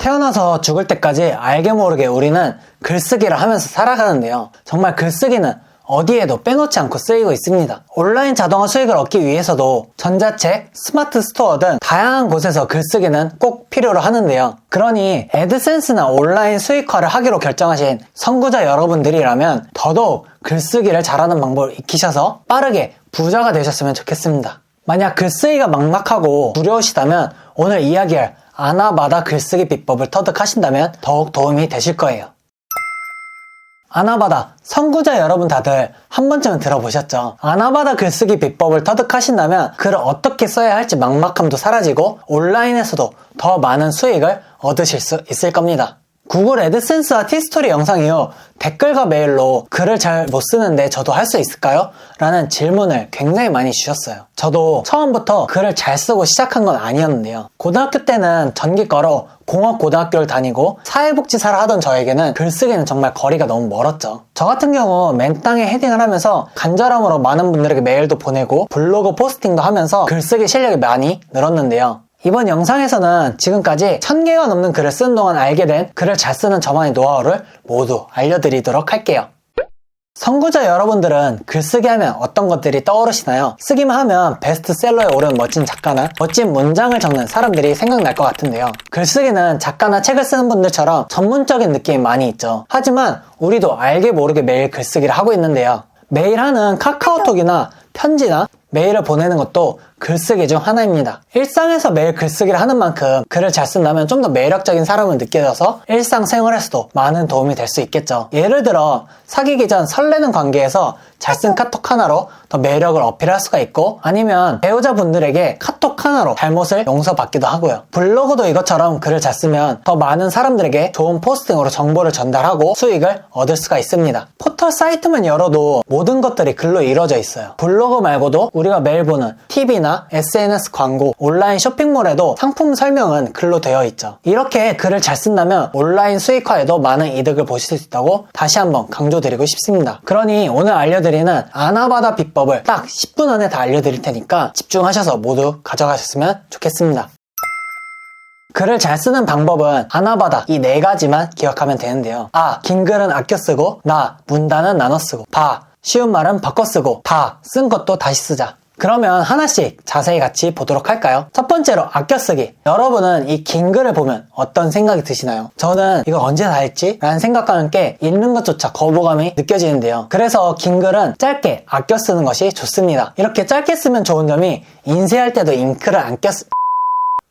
태어나서 죽을 때까지 알게 모르게 우리는 글쓰기를 하면서 살아가는데요. 정말 글쓰기는 어디에도 빼놓지 않고 쓰이고 있습니다. 온라인 자동화 수익을 얻기 위해서도 전자책, 스마트 스토어 등 다양한 곳에서 글쓰기는 꼭 필요로 하는데요. 그러니 애드센스나 온라인 수익화를 하기로 결정하신 선구자 여러분들이라면 더더욱 글쓰기를 잘하는 방법을 익히셔서 빠르게 부자가 되셨으면 좋겠습니다. 만약 글쓰기가 막막하고 두려우시다면 오늘 이야기할 아나바다 글쓰기 비법을 터득하신다면 더욱 도움이 되실 거예요. 아나바다, 선구자 여러분 다들 한 번쯤은 들어보셨죠? 아나바다 글쓰기 비법을 터득하신다면 글을 어떻게 써야 할지 막막함도 사라지고 온라인에서도 더 많은 수익을 얻으실 수 있을 겁니다. 구글 애드센스와 티스토리 영상 이후 댓글과 메일로 글을 잘 못 쓰는데 저도 할 수 있을까요? 라는 질문을 굉장히 많이 주셨어요. 저도 처음부터 글을 잘 쓰고 시작한 건 아니었는데요. 고등학교 때는 전기과로 공업고등학교를 다니고 사회복지사를 하던 저에게는 글쓰기는 정말 거리가 너무 멀었죠. 저 같은 경우 맨땅에 헤딩을 하면서 간절함으로 많은 분들에게 메일도 보내고 블로그 포스팅도 하면서 글쓰기 실력이 많이 늘었는데요. 이번 영상에서는 지금까지 1000개가 넘는 글을 쓰는 동안 알게 된 글을 잘 쓰는 저만의 노하우를 모두 알려드리도록 할게요. 선구자 여러분들은 글쓰기 하면 어떤 것들이 떠오르시나요? 쓰기만 하면 베스트셀러에 오른 멋진 작가나 멋진 문장을 적는 사람들이 생각날 것 같은데요. 글쓰기는 작가나 책을 쓰는 분들처럼 전문적인 느낌이 많이 있죠. 하지만 우리도 알게 모르게 매일 글쓰기를 하고 있는데요. 매일 하는 카카오톡이나 편지나 메일을 보내는 것도 글쓰기 중 하나입니다. 일상에서 매일 글쓰기를 하는 만큼 글을 잘 쓴다면 좀 더 매력적인 사람을 느껴져서 일상생활에서도 많은 도움이 될 수 있겠죠. 예를 들어 사귀기 전 설레는 관계에서 잘 쓴 카톡 하나로 더 매력을 어필할 수가 있고, 아니면 배우자분들에게 카톡 하나로 잘못을 용서받기도 하고요. 블로그도 이것처럼 글을 잘 쓰면 더 많은 사람들에게 좋은 포스팅으로 정보를 전달하고 수익을 얻을 수가 있습니다. 포털 사이트만 열어도 모든 것들이 글로 이루어져 있어요. 블로그 말고도 우리가 매일 보는 TV나 SNS 광고, 온라인 쇼핑몰에도 상품 설명은 글로 되어 있죠. 이렇게 글을 잘 쓴다면 온라인 수익화에도 많은 이득을 보실 수 있다고 다시 한번 강조드리고 싶습니다. 그러니 오늘 알려드리는 아나바다 비법을 딱 10분 안에 다 알려드릴 테니까 집중하셔서 모두 가져가셨으면 좋겠습니다. 글을 잘 쓰는 방법은 아나바다 이 4가지만 기억하면 되는데요. 아, 긴 글은 아껴 쓰고, 나, 문단은 나눠 쓰고, 바, 쉬운 말은 바꿔 쓰고, 다, 쓴 것도 다시 쓰자. 그러면 하나씩 자세히 같이 보도록 할까요? 첫 번째로 아껴 쓰기. 여러분은 이 긴 글을 보면 어떤 생각이 드시나요? 저는 이걸 언제 다 했지? 라는 생각과 함께 읽는 것조차 거부감이 느껴지는데요. 그래서 긴 글은 짧게 아껴 쓰는 것이 좋습니다. 이렇게 짧게 쓰면 좋은 점이 인쇄할 때도 잉크를 안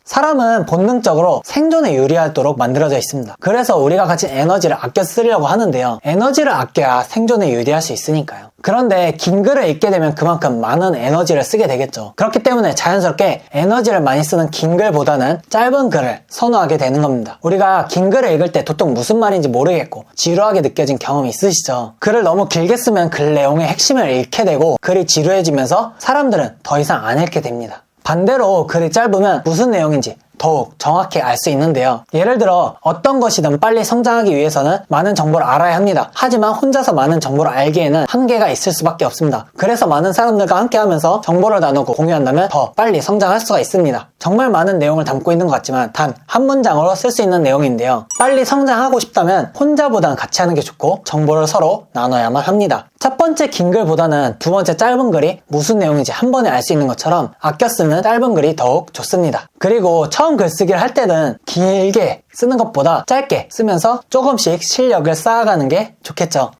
사람은 본능적으로 생존에 유리하도록 만들어져 있습니다. 그래서 우리가 가진 에너지를 아껴 쓰려고 하는데요. 에너지를 아껴야 생존에 유리할 수 있으니까요. 그런데 긴 글을 읽게 되면 그만큼 많은 에너지를 쓰게 되겠죠. 그렇기 때문에 자연스럽게 에너지를 많이 쓰는 긴 글보다는 짧은 글을 선호하게 되는 겁니다. 우리가 긴 글을 읽을 때 도통 무슨 말인지 모르겠고 지루하게 느껴진 경험이 있으시죠? 글을 너무 길게 쓰면 글 내용의 핵심을 잃게 되고 글이 지루해지면서 사람들은 더 이상 안 읽게 됩니다. 반대로 글이 짧으면 무슨 내용인지 더욱 정확히 알 수 있는데요. 예를 들어 어떤 것이든 빨리 성장하기 위해서는 많은 정보를 알아야 합니다. 하지만 혼자서 많은 정보를 알기에는 한계가 있을 수밖에 없습니다. 그래서 많은 사람들과 함께 하면서 정보를 나누고 공유한다면 더 빨리 성장할 수가 있습니다. 정말 많은 내용을 담고 있는 것 같지만 단 한 문장으로 쓸 수 있는 내용인데요. 빨리 성장하고 싶다면 혼자보단 같이 하는 게 좋고 정보를 서로 나눠야만 합니다. 첫 번째 긴 글보다는 두 번째 짧은 글이 무슨 내용인지 한 번에 알 수 있는 것처럼 아껴 쓰는 짧은 글이 더욱 좋습니다. 그리고 처음 글쓰기를 할 때는 길게 쓰는 것보다 짧게 쓰면서 조금씩 실력을 쌓아가는 게 좋겠죠.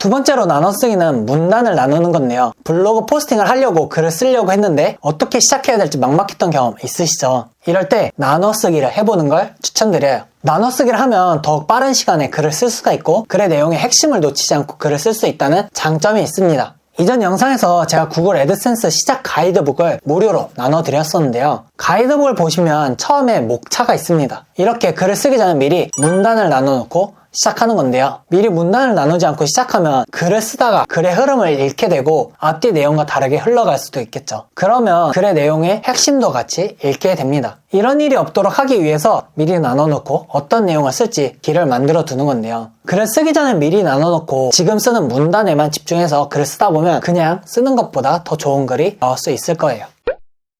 두 번째로 나눠 쓰기는 문단을 나누는 건데요. 블로그 포스팅을 하려고 글을 쓰려고 했는데 어떻게 시작해야 될지 막막했던 경험 있으시죠? 이럴 때 나눠 쓰기를 해보는 걸 추천드려요. 나눠 쓰기를 하면 더욱 빠른 시간에 글을 쓸 수가 있고 글의 내용의 핵심을 놓치지 않고 글을 쓸 수 있다는 장점이 있습니다. 이전 영상에서 제가 구글 애드센스 시작 가이드북을 무료로 나눠드렸었는데요. 가이드북을 보시면 처음에 목차가 있습니다. 이렇게 글을 쓰기 전에 미리 문단을 나눠놓고 시작하는 건데요. 미리 문단을 나누지 않고 시작하면 글을 쓰다가 글의 흐름을 잃게 되고 앞뒤 내용과 다르게 흘러갈 수도 있겠죠. 그러면 글의 내용의 핵심도 같이 잃게 됩니다. 이런 일이 없도록 하기 위해서 미리 나눠놓고 어떤 내용을 쓸지 길을 만들어 두는 건데요. 글을 쓰기 전에 미리 나눠놓고 지금 쓰는 문단에만 집중해서 글을 쓰다 보면 그냥 쓰는 것보다 더 좋은 글이 나올 수 있을 거예요.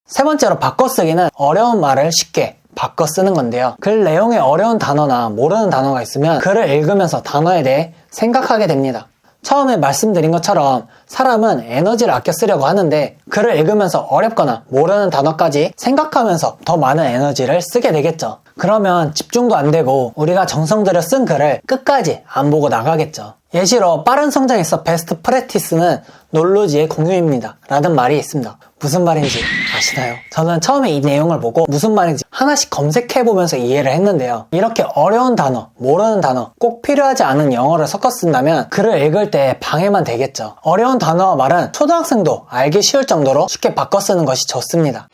세 번째로 바꿔쓰기는 어려운 말을 쉽게 바꿔 쓰는 건데요. 글 내용에 어려운 단어나 모르는 단어가 있으면 글을 읽으면서 단어에 대해 생각하게 됩니다. 처음에 말씀드린 것처럼 사람은 에너지를 아껴 쓰려고 하는데 글을 읽으면서 어렵거나 모르는 단어까지 생각하면서 더 많은 에너지를 쓰게 되겠죠. 그러면 집중도 안 되고 우리가 정성 들여 쓴 글을 끝까지 안 보고 나가겠죠. 예시로 빠른 성장에서 베스트 프랙티스는 놀루지의 공유입니다 라는 말이 있습니다. 무슨 말인지 아시나요? 저는 처음에 이 내용을 보고 무슨 말인지 하나씩 검색해보면서 이해를 했는데요. 이렇게 어려운 단어, 모르는 단어, 꼭 필요하지 않은 영어를 섞어 쓴다면 글을 읽을 때 방해만 되겠죠. 어려운 단어와 말은 초등학생도 알기 쉬울 정도로 쉽게 바꿔 쓰는 것이 좋습니다.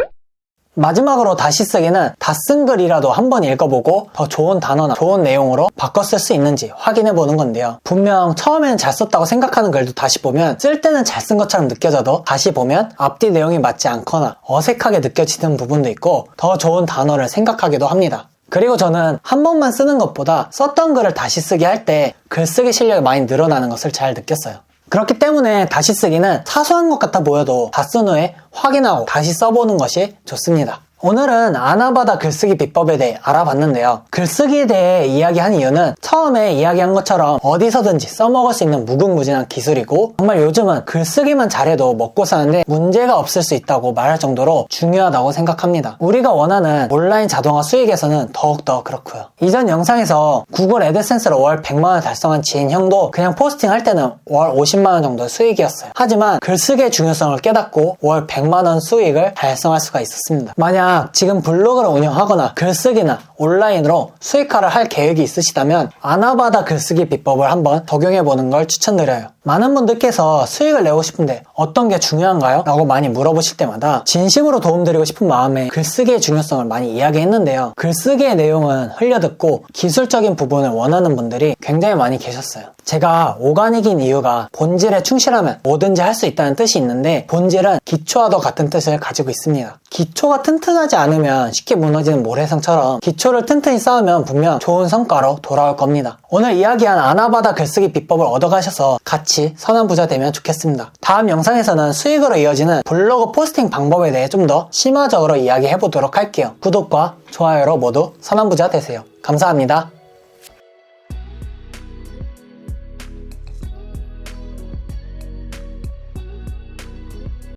마지막으로 다시 쓰기는 다 쓴 글이라도 한번 읽어보고 더 좋은 단어나 좋은 내용으로 바꿔 쓸 수 있는지 확인해보는 건데요. 분명 처음에는 잘 썼다고 생각하는 글도 다시 보면 쓸 때는 잘 쓴 것처럼 느껴져도 다시 보면 앞뒤 내용이 맞지 않거나 어색하게 느껴지는 부분도 있고 더 좋은 단어를 생각하기도 합니다. 그리고 저는 한 번만 쓰는 것보다 썼던 글을 다시 쓰기 할 때 글쓰기 실력이 많이 늘어나는 것을 잘 느꼈어요. 그렇기 때문에 다시 쓰기는 사소한 것 같아 보여도 다 쓴 후에 확인하고 다시 써보는 것이 좋습니다. 오늘은 아나바다 글쓰기 비법에 대해 알아봤는데요. 글쓰기에 대해 이야기한 이유는 처음에 이야기한 것처럼 어디서든지 써먹을 수 있는 무궁무진한 기술이고 정말 요즘은 글쓰기만 잘해도 먹고 사는데 문제가 없을 수 있다고 말할 정도로 중요하다고 생각합니다. 우리가 원하는 온라인 자동화 수익에서는 더욱더 그렇고요. 이전 영상에서 구글 애드센스로 월 100만원 달성한 지인 형도 그냥 포스팅 할 때는 월 50만원 정도 수익이었어요. 하지만 글쓰기의 중요성을 깨닫고 월 100만원 수익을 달성할 수가 있었습니다. 만약 지금 블로그를 운영하거나 글쓰기나 온라인으로 수익화를 할 계획이 있으시다면 아나바다 글쓰기 비법을 한번 적용해보는 걸 추천드려요. 많은 분들께서 수익을 내고 싶은데 어떤 게 중요한가요? 라고 많이 물어보실 때마다 진심으로 도움드리고 싶은 마음에 글쓰기의 중요성을 많이 이야기했는데요. 글쓰기의 내용은 흘려듣고 기술적인 부분을 원하는 분들이 굉장히 많이 계셨어요. 제가 오가닉인 이유가 본질에 충실하면 뭐든지 할 수 있다는 뜻이 있는데 본질은 기초와도 같은 뜻을 가지고 있습니다. 기초가 튼튼하지 않으면 쉽게 무너지는 모래성처럼 기초를 튼튼히 쌓으면 분명 좋은 성과로 돌아올 겁니다. 오늘 이야기한 아나바다 글쓰기 비법을 얻어가셔서 같이 선한 부자 되면 좋겠습니다. 다음 영상에서는 수익으로 이어지는 블로그 포스팅 방법에 대해 좀 더 심화적으로 이야기해보도록 할게요. 구독과 좋아요로 모두 선한 부자 되세요. 감사합니다.